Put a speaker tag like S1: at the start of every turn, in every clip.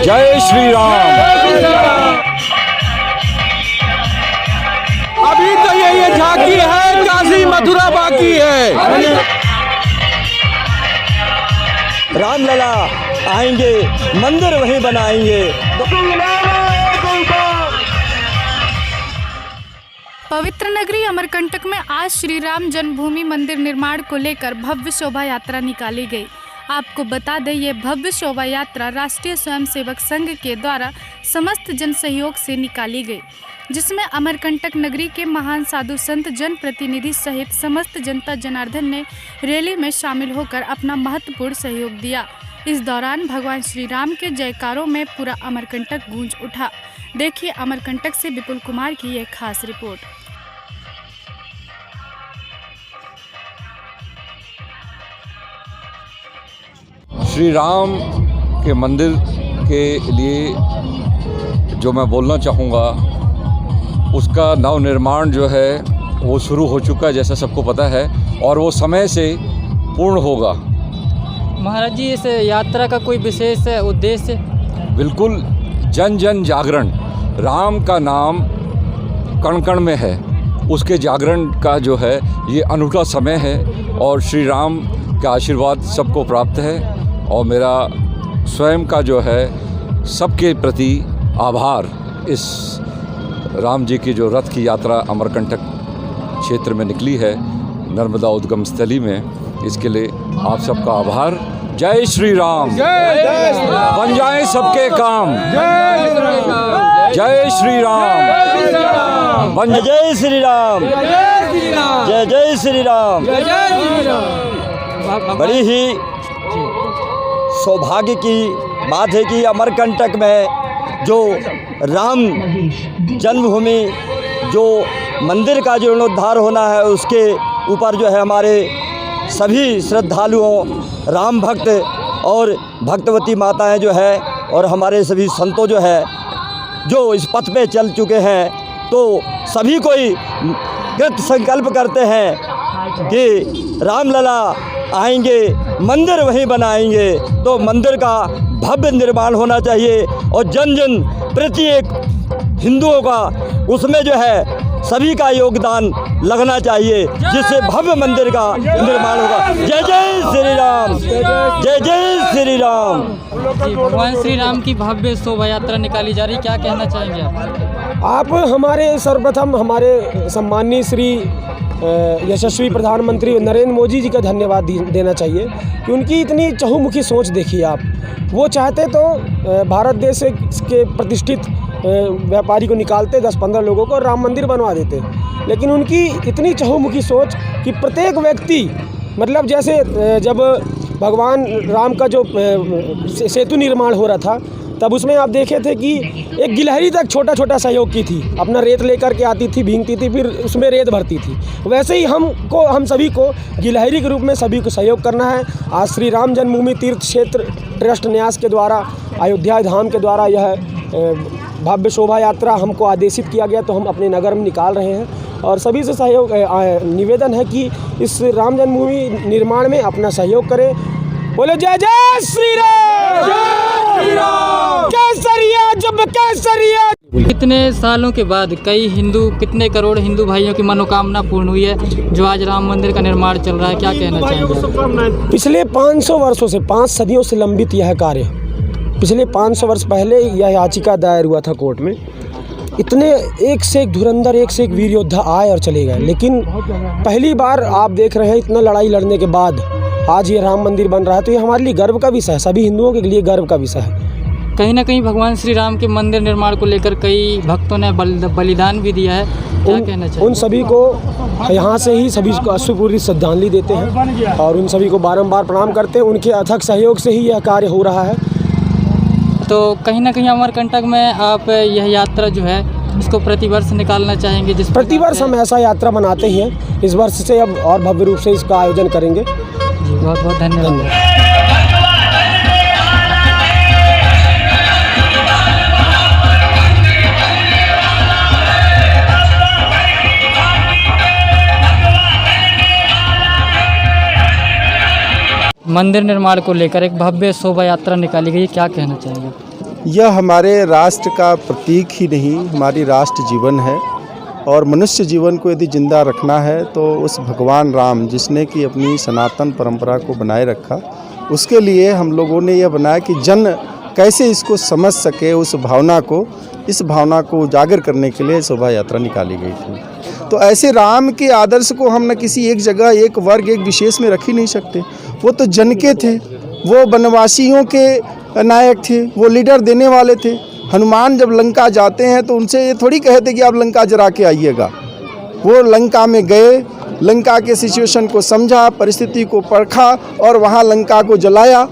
S1: जय श्री राम।
S2: अभी तो ये झांकी है, काशी मथुरा बाकी है।
S3: रामलला आएंगे, मंदिर वहीं बनाएंगे।
S4: पवित्र नगरी अमरकंटक में आज श्री राम जन्मभूमि मंदिर निर्माण को लेकर भव्य शोभा यात्रा निकाली गई। आपको बता दें, ये भव्य शोभा यात्रा राष्ट्रीय स्वयंसेवक संघ के द्वारा समस्त जन सहयोग से निकाली गई, जिसमें अमरकंटक नगरी के महान साधु संत, जनप्रतिनिधि सहित समस्त जनता जनार्दन ने रैली में शामिल होकर अपना महत्वपूर्ण सहयोग दिया। इस दौरान भगवान श्री राम के जयकारों में पूरा अमरकंटक गूंज उठा। देखिए अमरकंटक से विपुल कुमार की एक खास रिपोर्ट।
S1: श्री राम के मंदिर के लिए जो मैं बोलना चाहूँगा, उसका नवनिर्माण जो है वो शुरू हो चुका है, जैसा सबको पता है, और वो समय से पूर्ण होगा।
S5: महाराज जी, इस यात्रा का कोई विशेष उद्देश्य?
S1: बिल्कुल, जन जन जागरण। राम का नाम कण कण में है, उसके जागरण का जो है ये अनूठा समय है और श्री राम का आशीर्वाद सबको प्राप्त है। और मेरा स्वयं का जो है सबके प्रति आभार, इस राम जी की जो रथ की यात्रा अमरकंटक क्षेत्र में निकली है, नर्मदा उद्गम स्थली में, इसके लिए आप सबका आभार। जय श्री राम। बन जाए सबके काम। जय श्री राम।
S3: जय श्री राम। जय जय श्री राम। बड़ी ही सौभाग्य की बात है कि अमरकंटक में जो राम जन्मभूमि जो मंदिर का जीर्णोद्धार होना है, उसके ऊपर जो है हमारे सभी श्रद्धालुओं, राम भक्त और भक्तवती माताएं जो है और हमारे सभी संतों जो है जो इस पथ पे चल चुके हैं, तो सभी कोई कृत संकल्प करते हैं कि रामलला आएंगे, मंदिर वहीं बनाएंगे। तो मंदिर का भव्य निर्माण होना चाहिए और जन जन प्रत्येक हिंदुओं का उसमें जो है सभी का योगदान लगना चाहिए, जिससे भव्य मंदिर का निर्माण होगा। जय जय श्री राम। जय जय श्री राम।
S5: जी, भगवान श्री राम की भव्य शोभा यात्रा निकाली जा रही, क्या कहना चाहेंगे आप?
S6: हमारे सर्वप्रथम हमारे सम्माननीय श्री यशस्वी प्रधानमंत्री नरेंद्र मोदी जी का धन्यवाद देना चाहिए कि उनकी इतनी चहुमुखी सोच देखिए आप। वो चाहते तो भारत देश के प्रतिष्ठित व्यापारी को निकालते, 10-15 लोगों को राम मंदिर बनवा देते, लेकिन उनकी इतनी चहुमुखी सोच कि प्रत्येक व्यक्ति, मतलब जैसे जब भगवान राम का जो सेतु निर्माण हो रहा था, तब उसमें आप देखे थे कि एक गिलहरी तक छोटा छोटा सहयोग की थी, अपना रेत लेकर के आती थी, भींगती थी, फिर उसमें रेत भरती थी। वैसे ही हम सभी को गिलहरी के रूप में सभी को सहयोग करना है। आज श्री राम जन्मभूमि तीर्थ क्षेत्र ट्रस्ट न्यास के द्वारा, अयोध्या धाम के द्वारा यह भव्य शोभा यात्रा हमको आदेशित किया गया, तो हम अपने नगर में निकाल रहे हैं और सभी से सहयोग निवेदन है कि इस राम जन्मभूमि निर्माण में अपना सहयोग करें। बोले जय जय श्री राम। जय श्री राम। केसरिया जब केसरिया।
S5: कितने सालों के बाद कितने करोड़ हिंदू भाइयों की मनोकामना पूर्ण हुई है, जो आज राम मंदिर का निर्माण चल रहा है, क्या कहना चाहेंगे?
S6: पिछले 500 वर्षों से, 5 सदियों से लंबित यह कार्य, पिछले 500 वर्ष पहले यह याचिका दायर हुआ था कोर्ट में। इतने एक से एक धुरंधर, एक से एक वीर योद्धा आए और चले गए, लेकिन पहली बार आप देख रहे हैं इतना लड़ाई लड़ने के बाद आज ये राम मंदिर बन रहा है, तो ये हमारे लिए गर्व का विषय है, सभी हिंदुओं के लिए गर्व का विषय है।
S5: कहीं ना कहीं भगवान श्री राम के मंदिर निर्माण को लेकर कई भक्तों ने बलिदान भी दिया है, क्या कहना चाहिए? उन
S6: सभी को यहाँ से ही सभी को अश्रुपूर्वक श्रद्धांजलि देते हैं और उन सभी को बारंबार प्रणाम करते हैं। उनके अथक सहयोग से ही यह कार्य हो रहा है।
S5: तो कहीं ना कहीं अमरकंटक में आप यह यात्रा जो है इसको प्रतिवर्ष निकालना चाहेंगे? जिस
S6: प्रतिवर्ष हम ऐसा यात्रा बनाते ही हैं, इस वर्ष से अब और भव्य रूप से इसका आयोजन करेंगे।
S5: बहुत बहुत धन्यवाद। मंदिर निर्माण को लेकर एक भव्य शोभा यात्रा निकाली गई, क्या कहना चाहेंगे?
S7: यह हमारे राष्ट्र का प्रतीक ही नहीं, हमारी राष्ट्र जीवन है। और मनुष्य जीवन को यदि जिंदा रखना है तो उस भगवान राम जिसने कि अपनी सनातन परंपरा को बनाए रखा, उसके लिए हम लोगों ने यह बनाया कि जन कैसे इसको समझ सके, इस भावना को उजागर करने के लिए शोभा यात्रा निकाली गई थी। तो ऐसे राम के आदर्श को हम न किसी एक जगह, एक वर्ग, एक विशेष में रख ही नहीं सकते। वो तो जन के थे, वो वनवासियों के नायक थे, वो लीडर देने वाले थे। हनुमान जब लंका जाते हैं तो उनसे ये थोड़ी कहते कि आप लंका जरा के आइएगा। वो लंका में गए, लंका के सिचुएशन को समझा, परिस्थिति को परखा और वहाँ लंका को जलाया।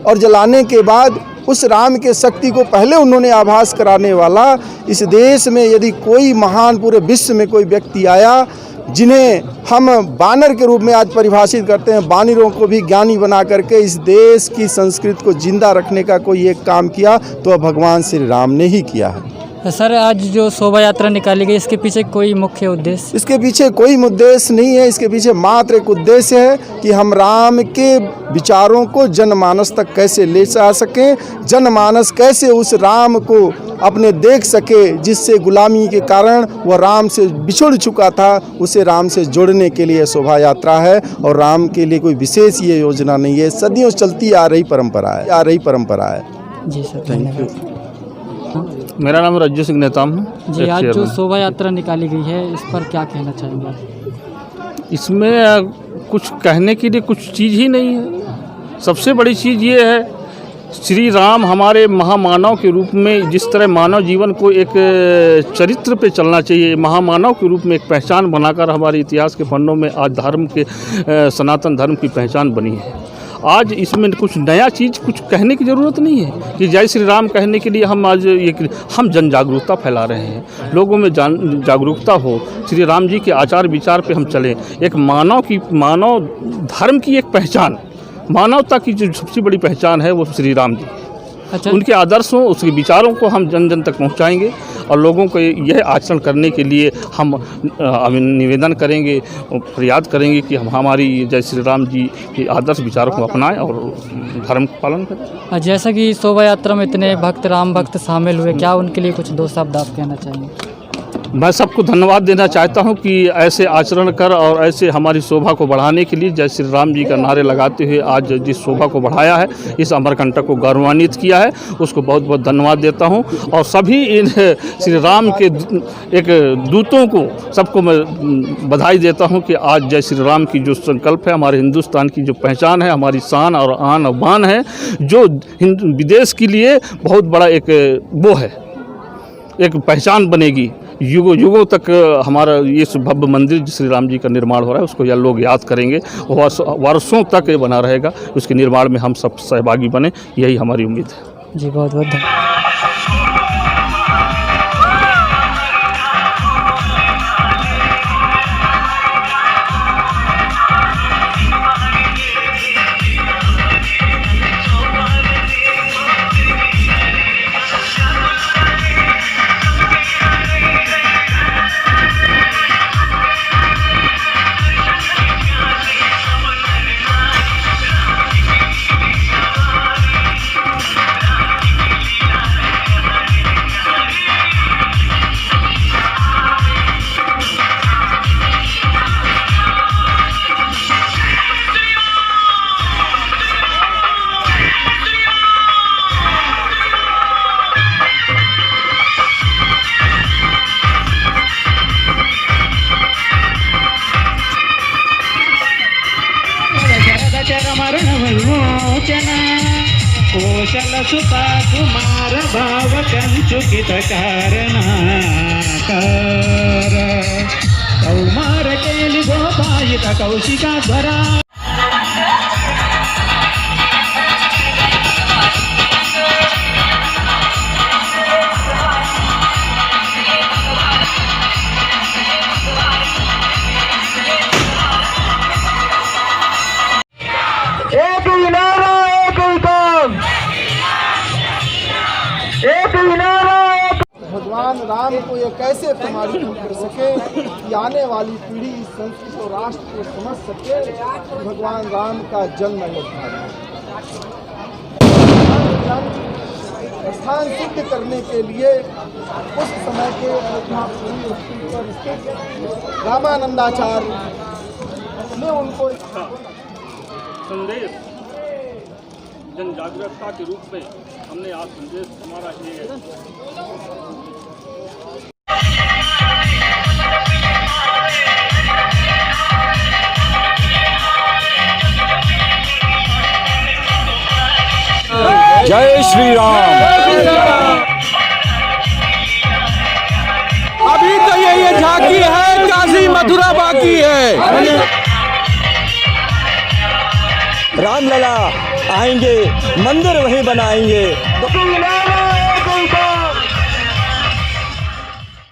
S7: और जलाने के बाद उस राम के शक्ति को पहले उन्होंने आभास कराने वाला, इस देश में यदि कोई महान, पूरे विश्व में कोई व्यक्ति आया जिन्हें हम बानर के रूप में आज परिभाषित करते हैं, बानरों को भी ज्ञानी बना करके इस देश की संस्कृति को जिंदा रखने का कोई एक काम किया तो भगवान श्री राम ने ही किया है।
S5: सर, आज जो शोभा यात्रा निकाली गई, इसके पीछे कोई मुख्य उद्देश्य?
S7: इसके पीछे कोई उद्देश्य नहीं है। इसके पीछे मात्र एक उद्देश्य है कि हम राम के विचारों को जनमानस तक कैसे ले जा सकें, जनमानस कैसे उस राम को अपने देख सके जिससे गुलामी के कारण वह राम से बिछुड़ चुका था, उसे राम से जोड़ने के लिए शोभा यात्रा है। और राम के लिए कोई विशेष ये योजना नहीं है, सदियों चलती आ रही परंपरा है।
S5: जी सर, थैंक यू।
S8: मेरा नाम रज्जू सिंह नेताम है
S5: जी। आज जो शोभा यात्रा निकाली गई है, इस पर क्या कहना चाहेंगे?
S8: इसमें कुछ कहने के लिए कुछ चीज़ ही नहीं है। सबसे बड़ी चीज़ ये है, श्री राम हमारे महामानव के रूप में, जिस तरह मानव जीवन को एक चरित्र पे चलना चाहिए, महामानव के रूप में एक पहचान बनाकर हमारे इतिहास के पन्नों में आज धर्म के सनातन धर्म की पहचान बनी है। आज इसमें कुछ नया चीज़ कुछ कहने की ज़रूरत नहीं है कि जय श्री राम कहने के लिए हम आज हम जन जागरूकता फैला रहे हैं, लोगों में जागरूकता हो, श्री राम जी के आचार विचार पे हम चलें। एक मानव धर्म की एक पहचान, मानवता की जो सबसे बड़ी पहचान है वो श्री राम जी।
S5: अच्छा,
S8: उनके आदर्शों, उसके विचारों को हम जन जन तक पहुंचाएंगे और लोगों को यह आचरण करने के लिए हम निवेदन करेंगे, प्रयास करेंगे कि हम हमारी जय श्री राम जी के आदर्श विचारों को अपनाएं और धर्म का पालन करें।
S5: जैसा कि शोभा यात्रा में इतने भक्त, राम भक्त शामिल हुए, क्या उनके लिए कुछ 2 शब्द आप कहना चाहेंगे?
S8: मैं सबको धन्यवाद देना चाहता हूं कि ऐसे आचरण कर और ऐसे हमारी शोभा को बढ़ाने के लिए जय श्री राम जी का नारे लगाते हुए आज जिस शोभा को बढ़ाया है, इस अमरकंटक को गौरवान्वित किया है, उसको बहुत बहुत धन्यवाद देता हूं। और सभी इन श्री राम के एक दूतों को सबको मैं बधाई देता हूं कि आज जय श्री राम की जो संकल्प है, हमारे हिंदुस्तान की जो पहचान है, हमारी शान और आन और बान है, जो विदेश के लिए बहुत बड़ा एक वो है, एक पहचान बनेगी। युगों तक हमारा ये भव्य मंदिर श्री राम जी का निर्माण हो रहा है, उसको यह लोग याद करेंगे, वर्षों तक ये बना रहेगा। उसके निर्माण में हम सब सहभागी बने, यही हमारी उम्मीद है।
S5: जी, बहुत बहुत धन्यवाद।
S9: कोशल सुता कुमार भाव कंचुकित कारणा कौमार केली गोपायित कौशिका ध्वरा।
S7: भगवान राम को ये कैसे प्रमाणित कर सके कि आने वाली पीढ़ी इस संस्कृति और राष्ट्र को समझ सके कि भगवान राम का जन्म अयोध्या है। स्थान सिद्ध करने के लिए उस समय के अयोध्यापुरी पर स्थित रामानंदाचार्य ने उनको
S8: संदेश जन जागरूकता के रूप में हमने आज संदेश हमारा ये
S1: जय श्री राम।
S2: अभी तो ये झांकी है, काशी मथुरा बाकी है।
S3: रामलला आएंगे, मंदिर वहीं बनाएंगे।